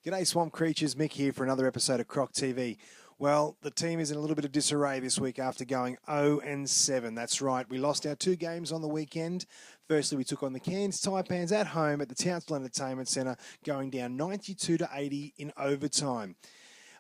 G'day Swamp Creatures, Mick here for another episode of CrocTV. Well, the team is in a little bit of disarray this week after going 0-7. That's right, we lost our two games on the weekend. Firstly, we took on the Cairns Taipans at home at the Townsville Entertainment Centre, going down 92-80 in overtime.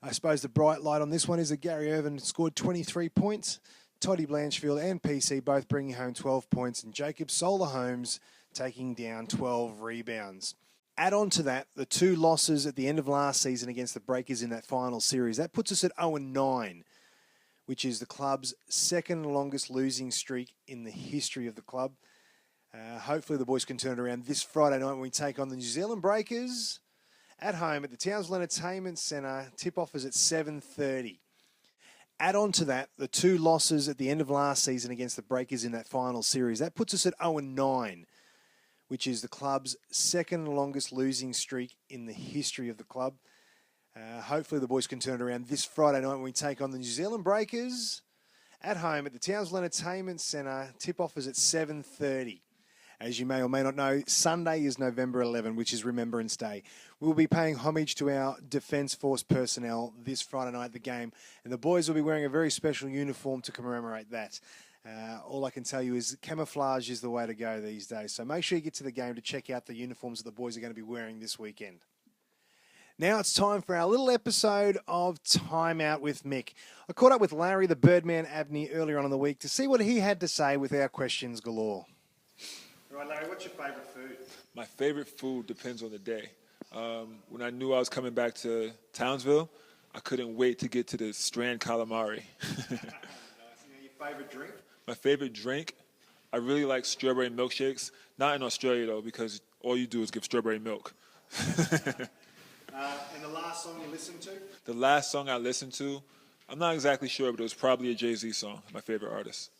I suppose the bright light on this one is that Gary Irvin scored 23 points. Toddy Blanchfield and PC both bringing home 12 points, and Jacob Solar Holmes taking down 12 rebounds. Add on to that the two losses at the end of last season against the Breakers in that final series. That puts us at 0-9, which is the club's second longest losing streak in the history of the club. Hopefully the boys can turn it around this Friday night when we take on the New Zealand Breakers at home at the Townsville Entertainment Centre. Tip-off is at 7:30. Add on to that the two losses at the end of last season against the Breakers in that final series. That puts us at 0-9. Which is the club's second longest losing streak in the history of the club. Hopefully the boys can turn it around this Friday night when we take on the New Zealand Breakers at home at the Townsville Entertainment Centre. Tip-off is at 7:30. As you may or may not know, Sunday is November 11, which is Remembrance Day. We'll be paying homage to our Defence Force personnel this Friday night at the game, and the boys will be wearing a very special uniform to commemorate that. All I can tell you is camouflage is the way to go these days. So make sure you get to the game to check out the uniforms that the boys are going to be wearing this weekend. Now it's time for our little episode of Timeout with Mick. I caught up with Larry, the Birdman Abney, earlier on in the week to see what he had to say with our questions galore. All right, Larry, what's your favourite food? My favorite food depends on the day. When I knew I was coming back to Townsville, I couldn't wait to get to the Strand Calamari. Nice. Your favourite drink? My favorite drink, I really like strawberry milkshakes. Not in Australia, though, because all you do is give strawberry milk. And the last song you listened to? The last song I listened to, I'm not exactly sure, but it was probably a Jay-Z song, my favorite artist.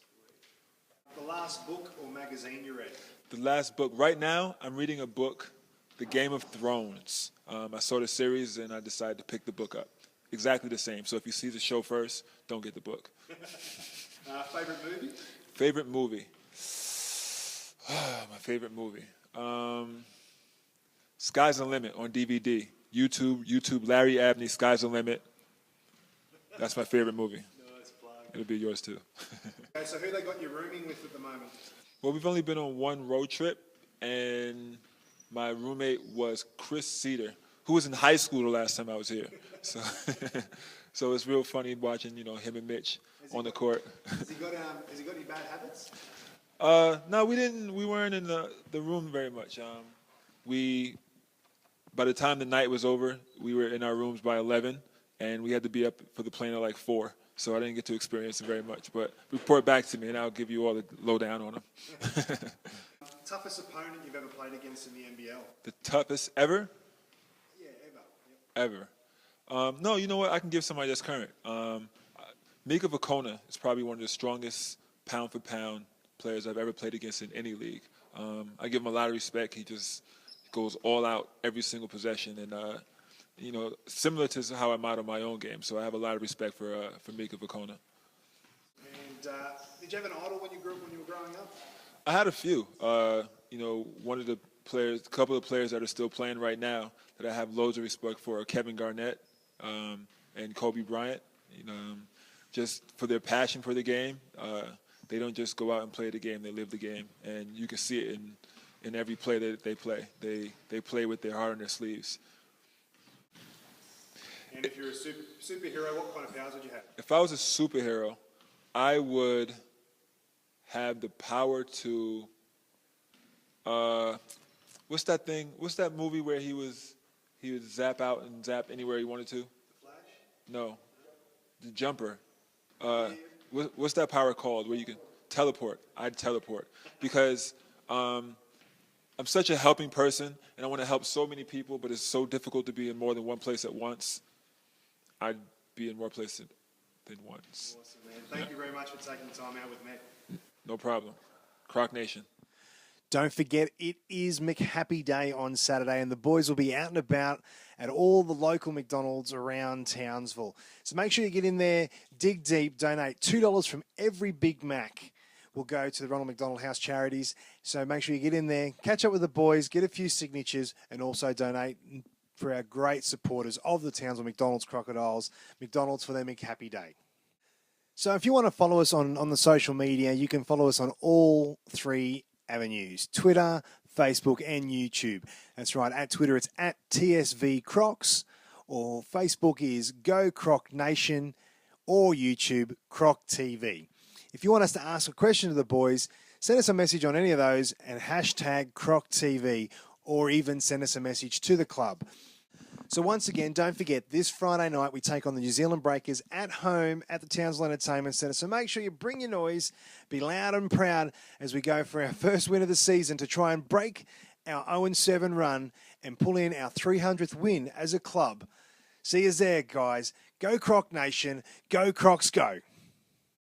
The last book or magazine you read? The last book. Right now, I'm reading a book, The Game of Thrones. I saw the series, and I decided to pick the book up. Exactly the same. So if you see the show first, don't get the book. Favorite movie? Favorite movie. My favorite movie. Sky's the Limit on DVD. YouTube, Larry Abney, Sky's the Limit. That's my favorite movie. Nice plug. It'll be yours too. Okay, so who they got you rooming with at the moment? Well, we've only been on one road trip, and my roommate was Chris Cedar, who was in high school the last time I was here. So, so it's real funny watching, him and Mitch on the court. Has he got any bad habits? No, we didn't. We weren't in the room very much. By the time the night was over, we were in our rooms by 11, and we had to be up for the plane at like 4. So I didn't get to experience it very much. But report back to me, and I'll give you all the lowdown on him. Toughest opponent you've ever played against in the NBL? The toughest ever? Yeah, ever. Yep. Ever. No, you know what? I can give somebody that's current. Mick is probably one of the strongest pound-for-pound players I've ever played against in any league. I give him a lot of respect. He just goes all out every single possession, and similar to how I model my own game. So I have a lot of respect for Mick. And did you have an idol when you were growing up? I had a few. One of the players, a couple of players that are still playing right now that I have loads of respect for are Kevin Garnett and Kobe Bryant. Just for their passion for the game. They don't just go out and play the game; they live the game, and you can see it in every play that they play. They play with their heart on their sleeves. And if you're a superhero, what kind of powers would you have? If I was a superhero, I would have the power to. What's that thing? What's that movie where he would zap out and zap anywhere he wanted to? The Flash? No, the jumper. What's that power called? Where you can teleport? I'd teleport because I'm such a helping person, and I want to help so many people, but it's so difficult to be in more than one place at once. I'd be in more places than once. Awesome, man. Thank you very much for taking the time out with me. No problem. Croc Nation. Don't forget, it is McHappy Day on Saturday, and the boys will be out and about at all the local McDonald's around Townsville. So make sure you get in there, dig deep, donate $2 from every Big Mac will go to the Ronald McDonald House Charities. So make sure you get in there, catch up with the boys, get a few signatures, and also donate for our great supporters of the Townsville McDonald's Crocodiles. McDonald's for their McHappy Day. So if you want to follow us on the social media, you can follow us on all three avenues: Twitter, Facebook, and YouTube. That's right. At Twitter, it's at TSV Crocs, or Facebook is Go Croc Nation, or YouTube CrocTV. If you want us to ask a question to the boys, send us a message on any of those and hashtag CrocTV, or even send us a message to the club. So once again, don't forget, this Friday night we take on the New Zealand Breakers at home at the Townsville Entertainment Centre. So make sure you bring your noise, be loud and proud as we go for our first win of the season to try and break our 0-7 run and pull in our 300th win as a club. See you there, guys. Go Croc Nation. Go Crocs, go.